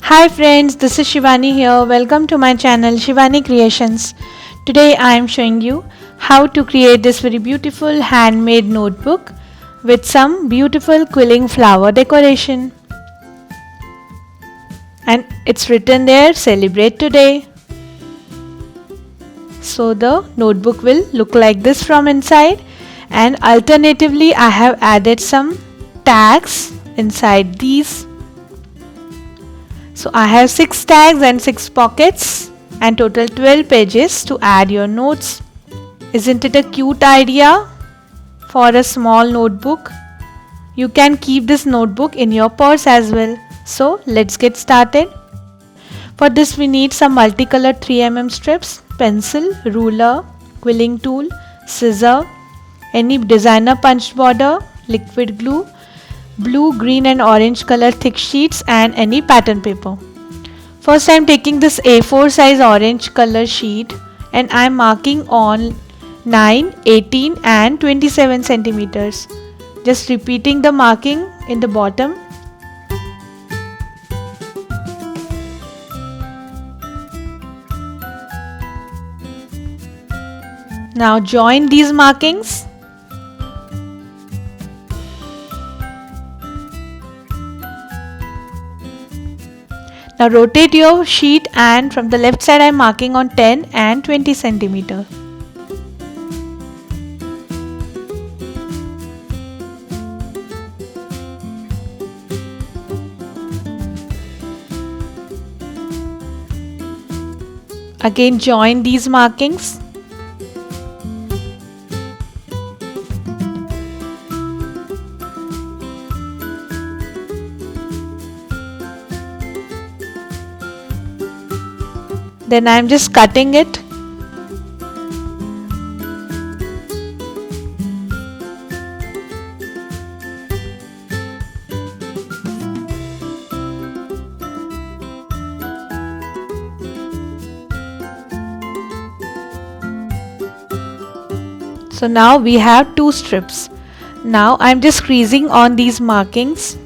Hi friends, this is Shivani here. Welcome to my channel Shivani Creations. Today I am showing you how to create this very beautiful handmade notebook with some beautiful quilling flower decoration. And it's written there, celebrate today. So the notebook will look like this from inside, and alternatively I have added some tags inside these. So I have 6 tags and 6 pockets and total 12 pages to add your notes. Isn't it a cute idea for a small notebook? You can keep this notebook in your purse as well. So let's get started. For this we need some multicolored 3mm strips, pencil, ruler, quilling tool, scissor, any designer punched border, liquid glue, blue, green and orange color thick sheets and any pattern paper. First I am taking this A4 size orange color sheet and I am marking on 9, 18 and 27 centimeters. Just repeating the marking in the bottom. Now join these markings. Now rotate your sheet, and from the left side I am marking on 10 and 20 centimeter. Again join these markings. Then I am just cutting it. So now we have 2 strips. Now I am just creasing on these markings.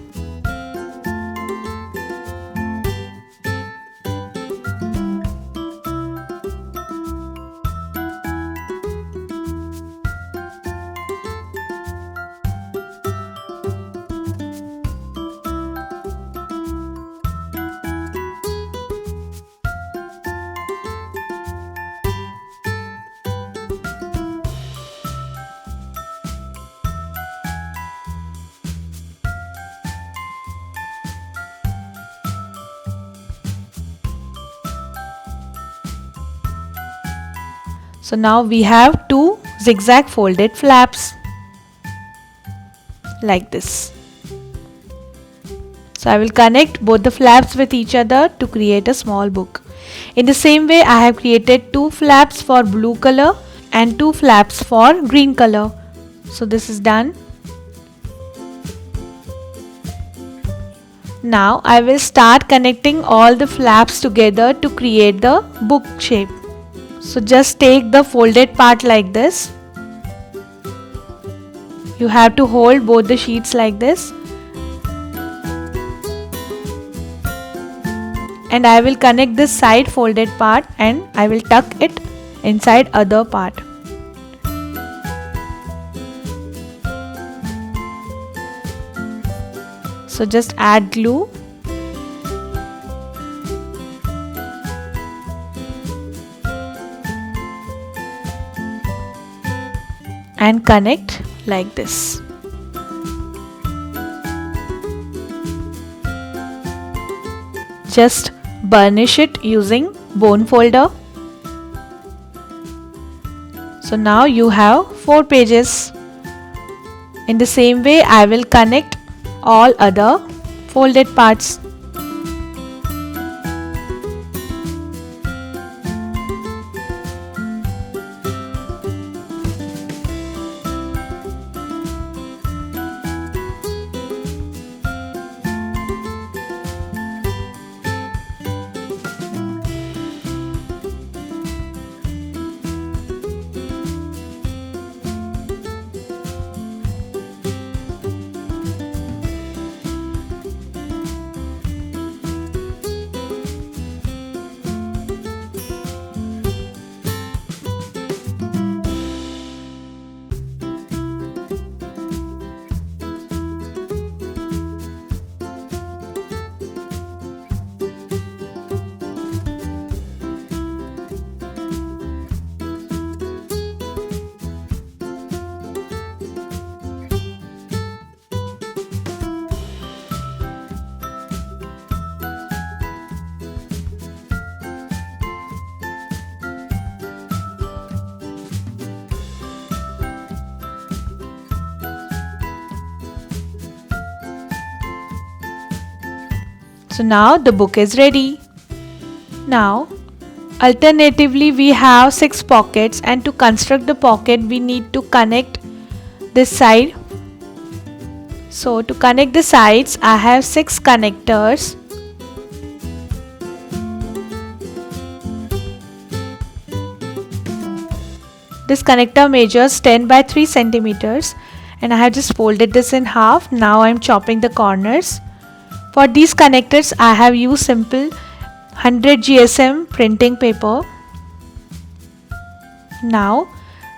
So now we have 2 zigzag folded flaps like this. So I will connect both the flaps with each other to create a small book. In the same way I have created 2 flaps for blue color and 2 flaps for green color. So this is done. Now I will start connecting all the flaps together to create the book shape. So just take the folded part like this. You have to hold both the sheets like this. And I will connect this side folded part and I will tuck it inside other part. So just add glue. And connect like this. Just burnish it using bone folder. So now you have 4 pages. In the same way I will connect all other folded parts. So now the book is ready. Now alternatively we have 6 pockets, and to construct the pocket we need to connect this side. So to connect the sides I have 6 connectors. This connector measures 10 by 3 centimeters, and I have just folded this in half. Now I am chopping the corners. For these connectors I have used simple 100 GSM printing paper. Now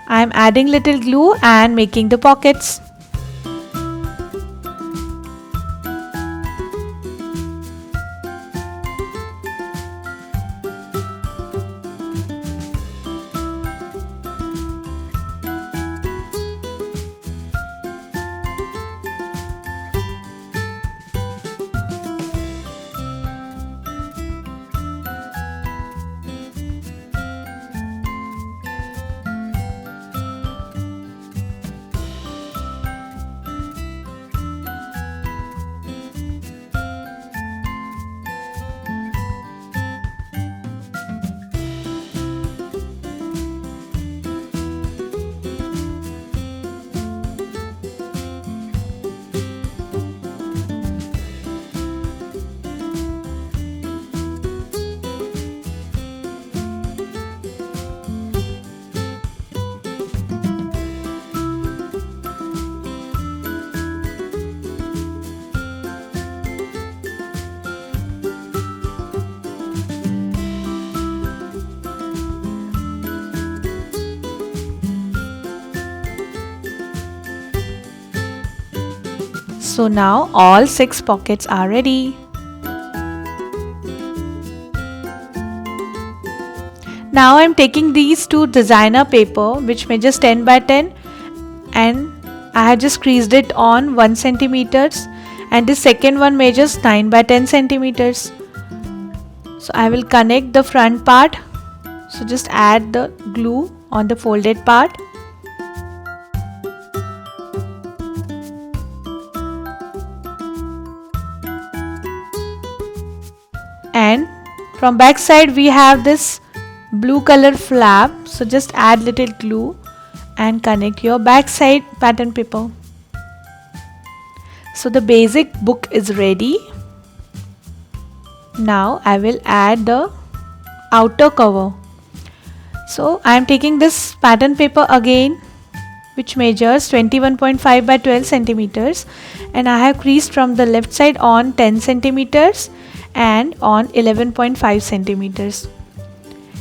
I am adding little glue and making the pockets. So now all 6 pockets are ready. Now I am taking these 2 designer paper which measures 10 by 10, and I have just creased it on 1 centimeters, and the second one measures 9 by 10 centimeters. So I will connect the front part. So just add the glue on the folded part. And from back side we have this blue color flap, so just add little glue and connect your back side pattern paper. So the basic book is ready. Now I will add the outer cover. So I am taking this pattern paper again, which measures 21.5 by 12 centimeters, and I have creased from the left side on 10 centimeters and on 11.5 centimeters.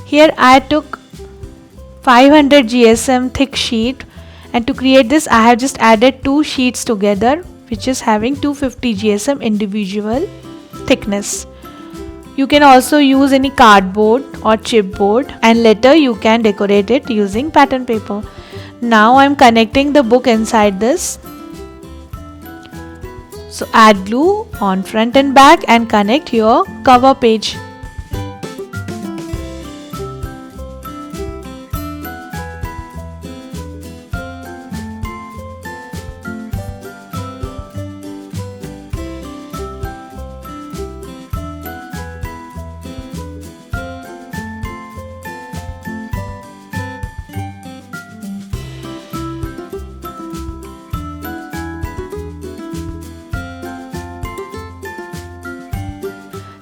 Here I took 500 GSM thick sheet, and to create this I have just added 2 sheets together, which is having 250 GSM individual thickness. You can also use any cardboard or chipboard, and later you can decorate it using pattern paper. Now I am connecting the book inside this. So add glue on front and back and connect your cover page.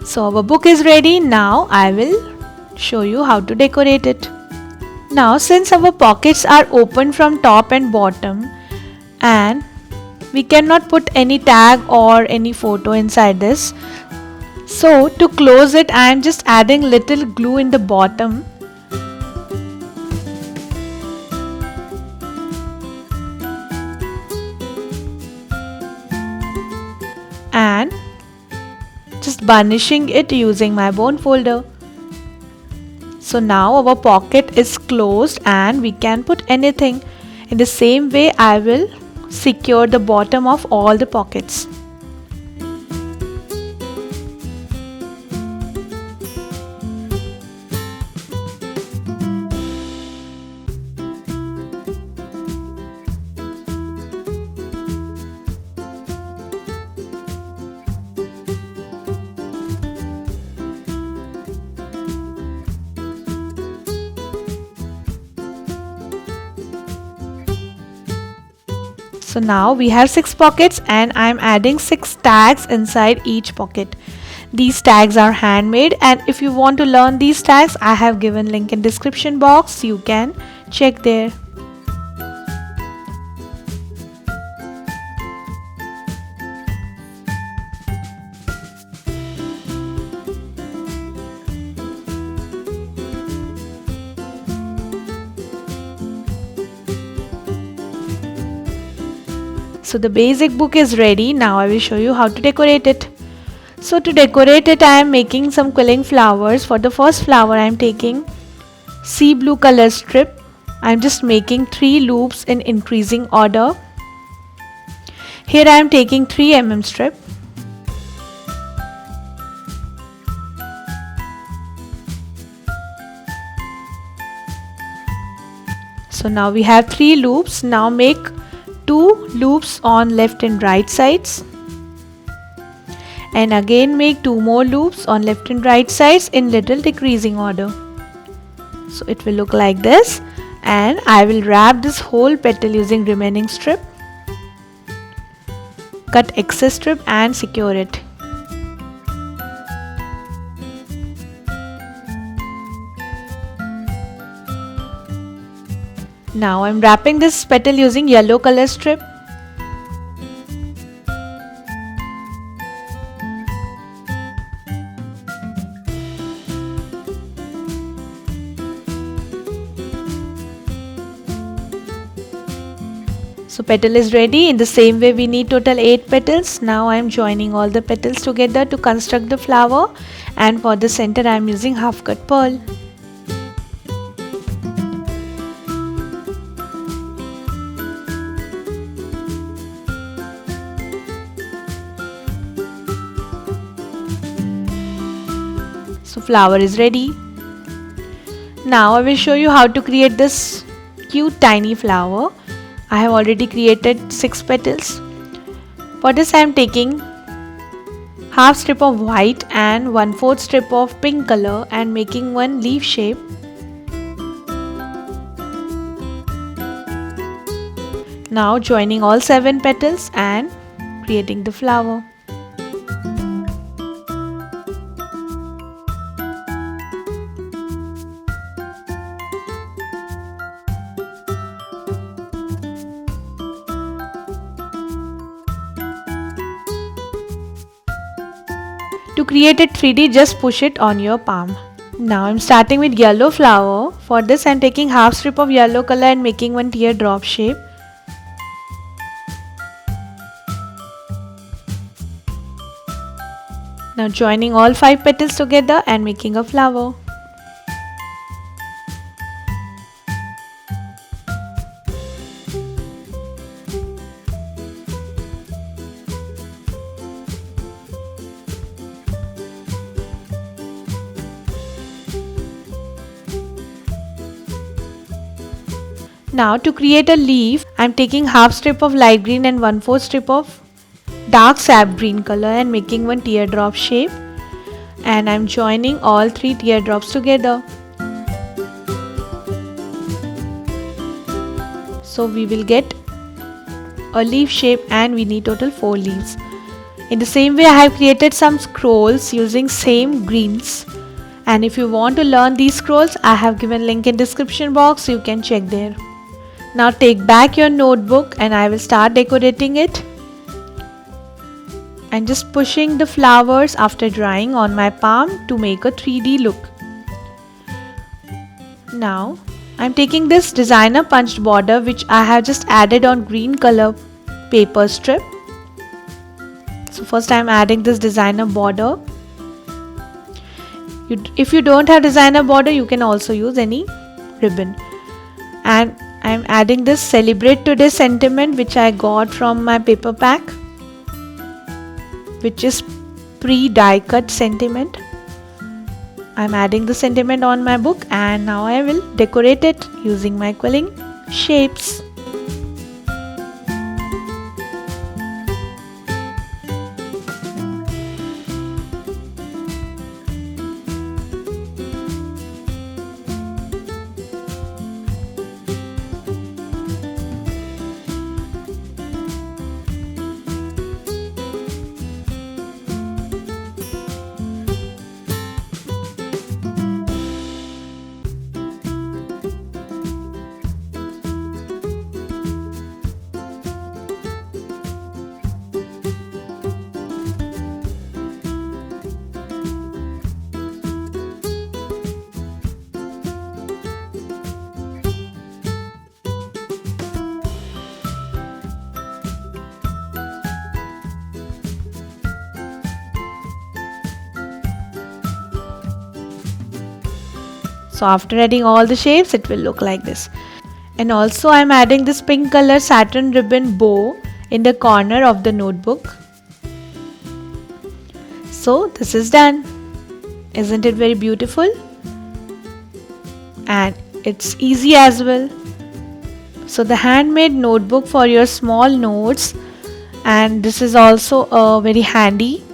So our book is ready. Now I will show you how to decorate it. Now since our pockets are open from top and bottom, and we cannot put any tag or any photo inside this, so to close it I am just adding little glue in the bottom. And just burnishing it using my bone folder. So now our pocket is closed and we can put anything. In the same way I will secure the bottom of all the pockets. So now we have 6 pockets and I am adding 6 tags inside each pocket. These tags are handmade, and if you want to learn these tags, I have given link in description box. You can check there. So the basic book is ready. Now I will show you how to decorate it. So to decorate it, I am making some quilling flowers. For the first flower, I am taking sea blue color strip. I am just making 3 loops in increasing order. Here I am taking 3 mm strip. So now we have 3 loops. Now make 2 loops on left and right sides, and again make 2 more loops on left and right sides in little decreasing order. So it will look like this, and I will wrap this whole petal using remaining strip, cut excess strip and secure it. Now I am wrapping this petal using yellow color strip. So petal is ready. In the same way we need total 8 petals. Now I am joining all the petals together to construct the flower, and for the center I am using half cut pearl. So flower is ready. Now I will show you how to create this cute tiny flower. I have already created 6 petals. For this I am taking half strip of white and 1/4 strip of pink color and making one leaf shape. Now joining all 7 petals and creating the flower. To create it 3D, just push it on your palm. Now I'm starting with yellow flower. For this I'm taking half strip of yellow color and making one teardrop shape. Now joining all 5 petals together and making a flower. Now to create a leaf, I am taking half strip of light green and 1/4 strip of dark sap green color and making one teardrop shape, and I am joining all 3 teardrops together. So we will get a leaf shape, and we need total 4 leaves. In the same way I have created some scrolls using same greens, and if you want to learn these scrolls, I have given link in description box, so you can check there. Now take back your notebook and I will start decorating it, and just pushing the flowers after drying on my palm to make a 3D look. Now I am taking this designer punched border which I have just added on green color paper strip. So first I am adding this designer border. If you don't have designer border, you can also use any ribbon. And I am adding this Celebrate Today sentiment which I got from my paper pack, which is pre-die cut sentiment. I am adding the sentiment on my book, and now I will decorate it using my quilling shapes. So after adding all the shapes, it will look like this. And also I'm adding this pink color satin ribbon bow in the corner of the notebook. So this is done. Isn't it very beautiful? And it's easy as well. So the handmade notebook for your small notes, and this is also very handy.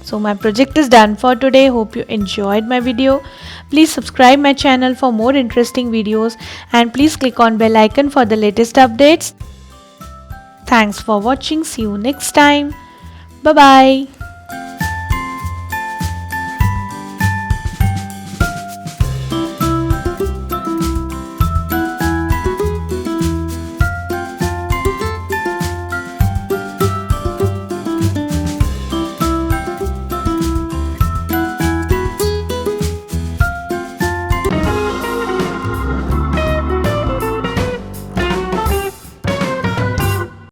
So my project is done for today. Hope you enjoyed my video. Please subscribe my channel for more interesting videos, and please click on bell icon for the latest updates. Thanks for watching. See you next time. Bye bye.